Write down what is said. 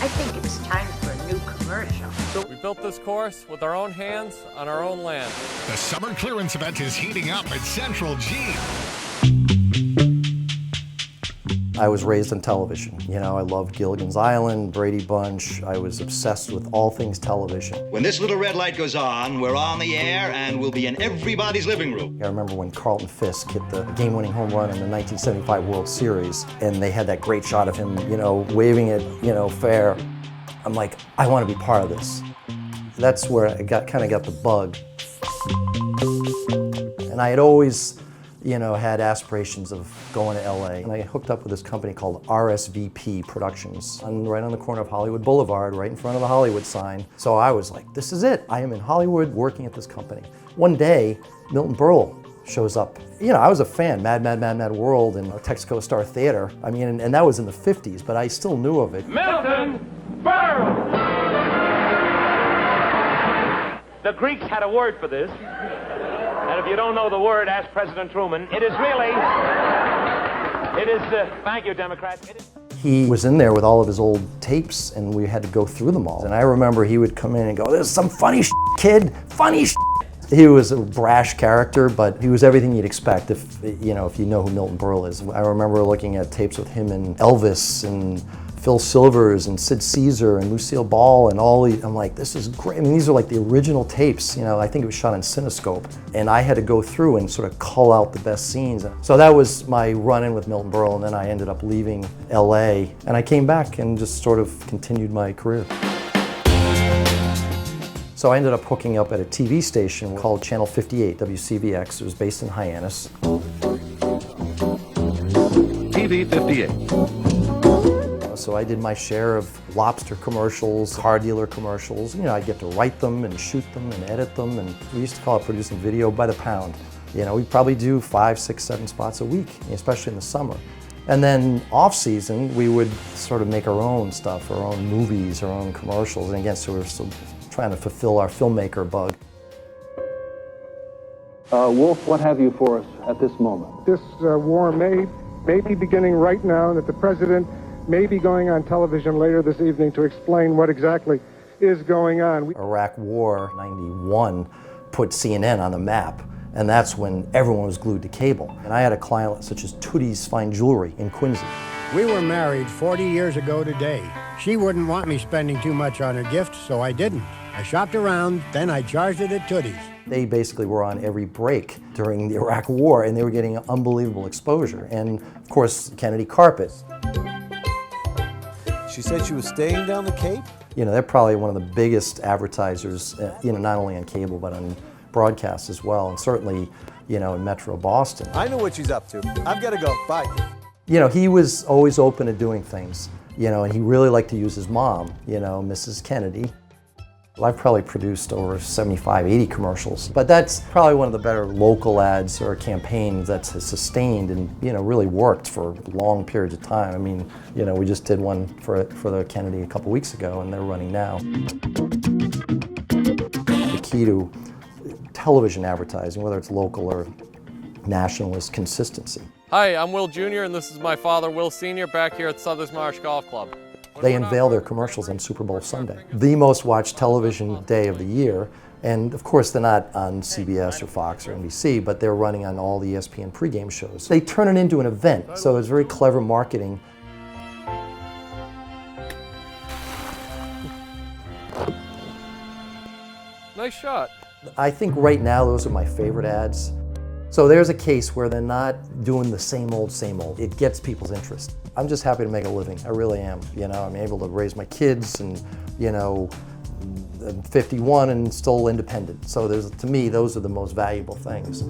I think it's time for a new commercial. So we built this course with our own hands on our own land. The summer clearance event is heating up at Central G. I was raised on television. You know, I loved Gilligan's Island, Brady Bunch. I was obsessed with all things television. When this little red light goes on, we're on the air and we'll be in everybody's living room. I remember when Carlton Fisk hit the game-winning home run in the 1975 World Series, and they had that great shot of him, you know, waving it, you know, fair. I'm like, I want to be part of this. That's where I kind of got the bug. And I had always, you know, had aspirations of going to LA. And I hooked up with this company called RSVP Productions, right on the corner of Hollywood Boulevard, right in front of the Hollywood sign. So I was like, this is it. I am in Hollywood working at this company. One day, Milton Berle shows up. You know, I was a fan, Mad, Mad, Mad, Mad World and Texaco Star Theater. I mean, and that was in the 50s, but I still knew of it. Milton Berle! The Greeks had a word for this. And if you don't know the word, ask President Truman. It is really, thank you, Democrats. He was in there with all of his old tapes, and we had to go through them all. And I remember he would come in and go, "There's some funny shit, kid, funny shit." He was a brash character, but he was everything you'd expect if you know who Milton Berle is. I remember looking at tapes with him and Elvis and Phil Silvers and Sid Caesar and Lucille Ball and all these. I'm like, this is great. I mean, these are like the original tapes. You know, I think it was shot on Cinescope. And I had to go through and sort of cull out the best scenes. So that was my run-in with Milton Berle, and then I ended up leaving LA. And I came back and just sort of continued my career. So I ended up hooking up at a TV station called Channel 58, WCVX. It was based in Hyannis. TV 58. So I did my share of lobster commercials, car dealer commercials. You know, I'd get to write them and shoot them and edit them, and we used to call it producing video by the pound. You know, we'd probably do 5, 6, 7 spots a week, especially in the summer. And then off season, we would sort of make our own stuff, our own movies, our own commercials. And again, so we were still trying to fulfill our filmmaker bug. Wolf, what have you for us at this moment? This war may be beginning right now, and that the president may be going on television later this evening to explain what exactly is going on. Iraq War '91 put CNN on the map, and that's when everyone was glued to cable. And I had a client such as Toties Fine Jewelry in Quincy. We were married 40 years ago today. She wouldn't want me spending too much on her gift, so I didn't. I shopped around, then I charged it at Toties. They basically were on every break during the Iraq War, and they were getting unbelievable exposure. And of course, Kennedy carpet. She said she was staying down the Cape? You know, they're probably one of the biggest advertisers, you know, not only on cable, but on broadcast as well, and certainly, you know, in Metro Boston. I know what she's up to. I've got to go. Bye. You know, he was always open to doing things, you know, and he really liked to use his mom, you know, Mrs. Kennedy. I've probably produced over 75, 80 commercials, but that's probably one of the better local ads or campaigns that's sustained and, you know, really worked for long periods of time. I mean, you know, we just did one for the Kennedy a couple weeks ago, and they're running now. The key to television advertising, whether it's local or national, is consistency. Hi, I'm Will Jr., and this is my father, Will Sr., back here at Southers Marsh Golf Club. They unveil their commercials on Super Bowl Sunday, the most watched television day of the year. And of course, they're not on CBS or Fox or NBC, but they're running on all the ESPN pregame shows. They turn it into an event, so it's very clever marketing. Nice shot. I think right now those are my favorite ads. So there's a case where they're not doing the same old, same old. It gets people's interest. I'm just happy to make a living. I really am. You know, I'm able to raise my kids, and, you know, I'm 51 and still independent. So to me, those are the most valuable things.